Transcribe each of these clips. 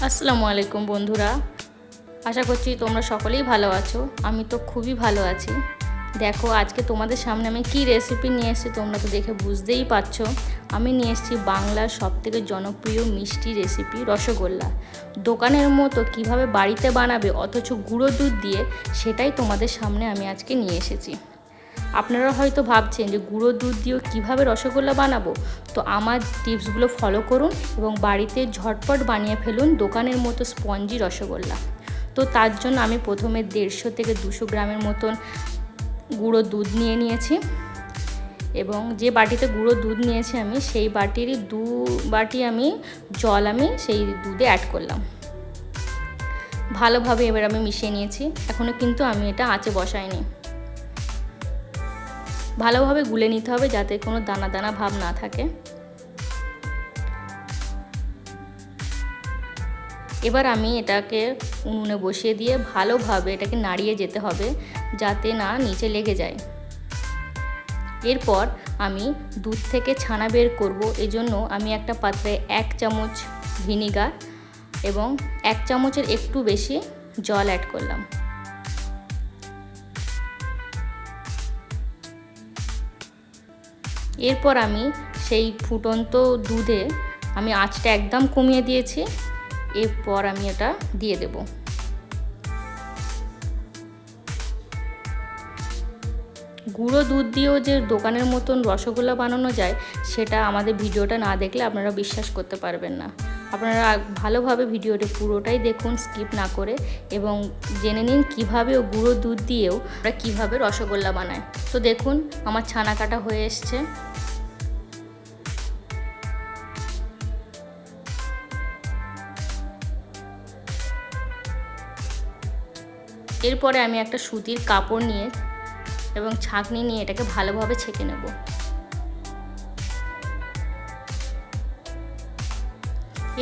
আসসালামু আলাইকুম বন্ধুরা, আশা করছি তোমরা সকলেই ভালো আছো। আমি তো খুবই ভালো আছি। দেখো আজকে তোমাদের সামনে আমি কি রেসিপি নিয়ে এসেছি তোমরা তো দেখে বুঝতেই পারছো। আমি নিয়ে এসেছি বাংলার সবথেকে জনপ্রিয় মিষ্টি রেসিপি রসগোল্লা। দোকানের মতো কিভাবে বাড়িতে বানাবে অথচ গুঁড়ো দুধ দিয়ে, সেটাই তোমাদের সামনে আমি আজকে নিয়ে এসেছি। আপনারা হয়তো ভাবছেন যে গুঁড়ো দুধ দিয়েও কীভাবে রসগোল্লা বানাবো, তো আমার টিপসগুলো ফলো করুন এবং বাড়িতে ঝটপট বানিয়ে ফেলুন দোকানের মতো স্পঞ্জি রসগোল্লা। তো তার জন্য আমি প্রথমে 150 থেকে 200 গ্রামের মতন গুঁড়ো দুধ নিয়েছি এবং যে বাটিতে গুঁড়ো দুধ নিয়েছি আমি সেই বাটিরই 2 বাটি জল সেই দুধে অ্যাড করলাম। ভালোভাবে এবার আমি মিশিয়ে নিয়েছি। এখনও কিন্তু আমি এটা আঁচে বসাইনি। ভালোভাবে গুলে নিতে হবে যাতে কোনো দানা দানা ভাব না থাকে। এবার আমি এটাকে উনুনে বসিয়ে দিয়ে ভালোভাবে এটাকে নাড়িয়ে যেতে হবে যাতে না নিচে লেগে যায়। এরপর আমি দুধ থেকে ছানা বের করব, এজন্য আমি একটা পাত্রে 1 চামচ ভিনিগার এবং 1 চামচের একটু বেশি জল অ্যাড করলাম। এরপর আমি সেই ফুটন্ত দুধে আমি আঁচটা একদম কমিয়ে দিয়েছি। এরপর আমি এটা দিয়ে দেব। গুঁড়ো দুধ দিয়েও যে দোকানের মতন রসগোল্লা বানানো যায় সেটা আমাদের ভিডিওটা না দেখলে আপনারা বিশ্বাস করতে পারবেন না। আপনারা ভালোভাবে ভিডিওটা পুরোটাই দেখুন, স্কিপ না করে, এবং জেনে নিন কীভাবে গুঁড়ো দুধ দিয়েও আমরা কীভাবে রসগোল্লা বানায়। তো দেখুন আমার ছানা কাটা হয়ে এসছে। এরপরে আমি একটা সুতির কাপড় নিয়ে এবং ছাঁকনি নিয়ে এটাকে ভালোভাবে ছেঁকে নেব।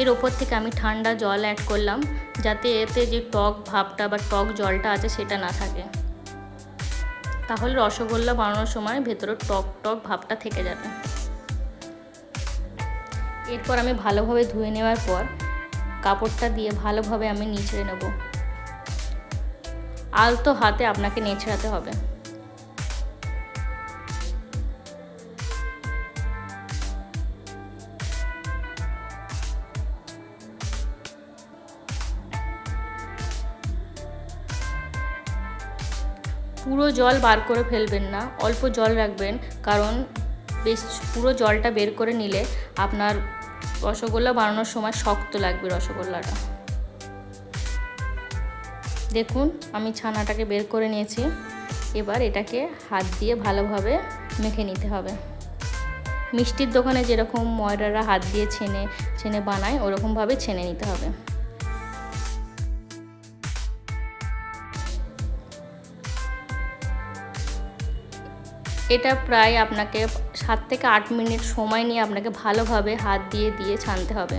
এর ওপর থেকে আমি ঠান্ডা জল অ্যাড করলাম যাতে এতে যে টক ভাবটা বা টক জলটা আছে সেটা না থাকে, তাহলে রসগোল্লা বানানোর সময় ভেতরে টক টক ভাবটা থেকে যাবে। এরপর আমি ভালোভাবে ধুয়ে নেওয়ার পর কাপড়টা দিয়ে ভালোভাবে আমি নিচড়ে নেব। আলতো হাতে আপনাকে নেচড়াতে হবে। পুরো জল বার করে ফেলবেন না, অল্প জল রাখবেন, কারণ বেশ পুরো জলটা বের করে নিলে আপনার রসগোল্লা বানানোর সময় শক্ত লাগবে রসগোল্লাটা। দেখুন আমি ছানাটাকে বের করে নিয়েছি। এবার এটাকে হাত দিয়ে ভালোভাবে মেখে নিতে হবে। মিষ্টির দোকানে যেরকম ময়রারা হাত দিয়ে ছেনে বানায় ওরকমভাবে ছেনে নিতে হবে। এটা প্রায় আপনাকে 7 থেকে 8 মিনিট সময় নিয়ে আপনাকে ভালোভাবে হাত দিয়ে ছানতে হবে।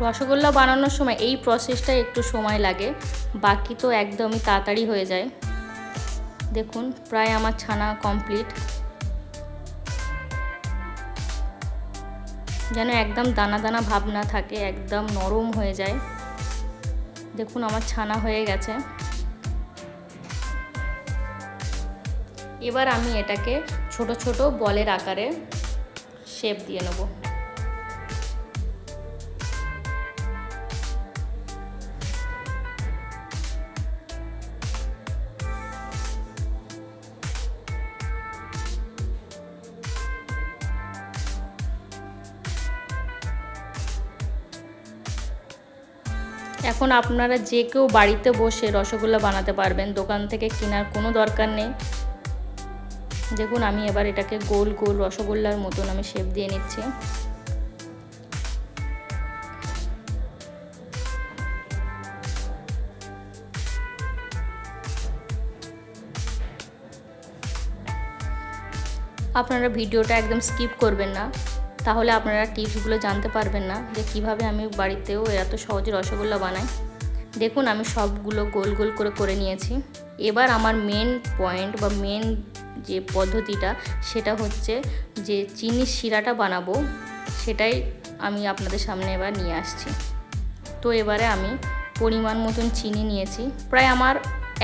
রসগোল্লা বানানোর সময় এই প্রসেসটা একটু সময় লাগে, বাকি তো একদমই তাড়াতাড়ি হয়ে যায়। দেখুন প্রায় আমার ছানা কমপ্লিট। যেন একদম দানা দানা ভাব না থাকে, একদম নরম হয়ে যায়। দেখুন আমার ছানা হয়ে গেছে। এবার আমি এটাকে ছোট ছোট বলের আকারে শেপ দিয়ে নেব। এখন আপনারা যে কেউ বাড়িতে বসে রসগোল্লা বানাতে পারবেন, দোকান থেকে কেনার কোনো দরকার নেই। দেখুন আমি এবার এটাকে গোল গোল রসগোল্লার মতন আমি শেপ দিয়ে নিচ্ছি। আপনারা ভিডিওটা একদম স্কিপ করবেন না, তাহলে আপনারা টিপসগুলো জানতে পারবেন না যে কিভাবে আমি বাড়িতেও এত সহজে রসগোল্লা বানাই। দেখুন আমি সবগুলো গোল গোল করে নিয়েছি। এবার আমার মেন পয়েন্ট বা মেন যে পদ্ধতিটা সেটা হচ্ছে যে চিনির শিরাটা বানাবো, সেটাই আমি আপনাদের সামনে এবার নিয়ে আসছি। তো এবারে আমি পরিমাণ মতন চিনি নিয়েছি, প্রায় আমার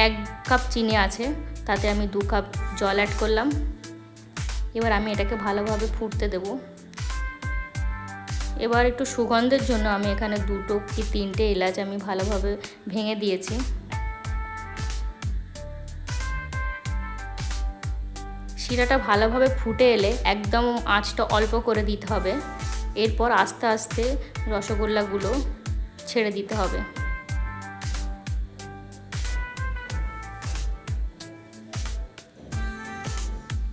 1 কাপ চিনি আছে, তাতে আমি 2 কাপ জল অ্যাড করলাম। এবার আমি এটাকে ভালোভাবে ফুটতে দেব। এবার একটু সুগন্ধের জন্য আমি এখানে 2 কি 3টে এলাচ আমি ভালোভাবে ভেঙে দিয়েছি। শিরাটা ভালোভাবে ফুটে এলে একদম আঁচটা অল্প করে দিতে হবে। এরপর আস্তে আস্তে রসগোল্লাগুলো ছেড়ে দিতে হবে।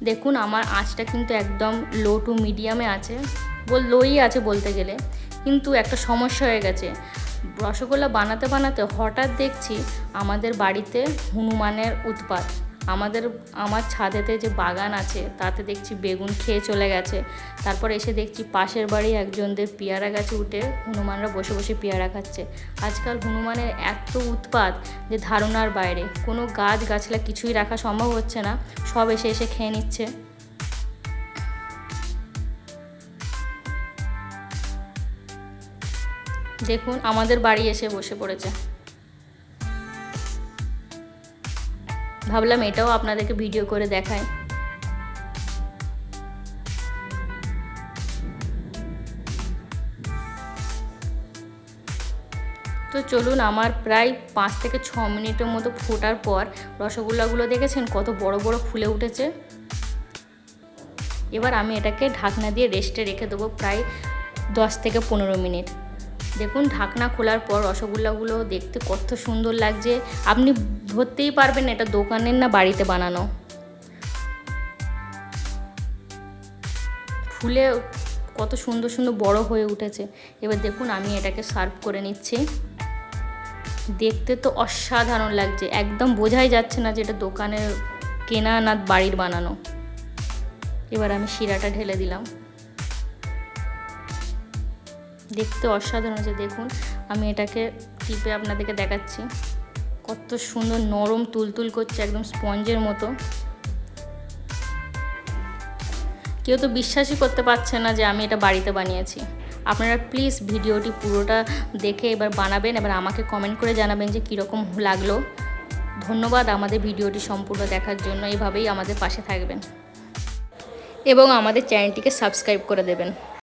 দেখুন আমার আঁচটা কিন্তু একদম লো টু মিডিয়ামে আছে, লোই আছে বলতে গেলে। কিন্তু একটা সমস্যা হয়ে গেছে, রসগোল্লা বানাতে বানাতে হঠাৎ দেখছি আমাদের বাড়িতে হনুমানের উৎপাত। আমার ছাদেতে যে বাগান আছে তাতে দেখছি বেগুন খেয়ে চলে গেছে। তারপর এসে দেখছি পাশের বাড়ি একজনদের পেয়ারা গাছে উঠে হনুমানরা বসে বসে পেয়ারা খাচ্ছে। আজকাল হনুমানের এত উৎপাত যে ধারণার বাইরে, কোনো গাছগাছলা কিছুই রাখা সম্ভব হচ্ছে না, সব এসে এসে খেয়ে নিচ্ছে। দেখুন আমাদের বাড়ি এসে বসে পড়েছে। ভাবলাম এটাও আপনাদেরকে ভিডিও করে দেখাই। তো চলুন, আমার প্রায় 5 থেকে 6 মিনিটের মতো ফোটার পর রসগোল্লাগুলো দেখেছেন কত বড় বড় ফুলে উঠেছে। এবার আমি এটাকে ঢাকনা দিয়ে রেস্টে রেখে দেবো প্রায় 10 থেকে 15 মিনিট। দেখুন ঢাকনা খোলার পর রসগোল্লাগুলো দেখতে কত সুন্দর লাগছে, আপনি ধরতেই পারবেন এটা দোকানের না বাড়িতে বানানো। ফুলে কত সুন্দর সুন্দর বড় হয়ে উঠেছে। এবার দেখুন আমি এটাকে সার্ভ করে নিচ্ছি। দেখতে তো অসাধারণ লাগছে, একদম বোঝাই যাচ্ছে না যে এটা দোকানের কেনা না বাড়ির বানানো। এবার আমি শিরাটা ঢেলে দিলাম। দেখতে অসাধারণ হয়েছে। দেখুন আমি এটাকে টিপে আপনাদেরকে দেখাচ্ছি, কত সুন্দর নরম তুলতুল করছে, একদম স্পঞ্জের মতো। কেউ তো বিশ্বাসই করতে পারছে না যে আমি এটা বাড়িতে বানিয়েছি। আপনারা প্লিজ ভিডিওটি পুরোটা দেখে এবার বানাবেন, এবার আমাকে কমেন্ট করে জানাবেন যে কীরকম লাগলো। ধন্যবাদ আমাদের ভিডিওটি সম্পূর্ণ দেখার জন্য। এভাবেই আমাদের পাশে থাকবেন এবং আমাদের চ্যানেলটিকে সাবস্ক্রাইব করে দেবেন।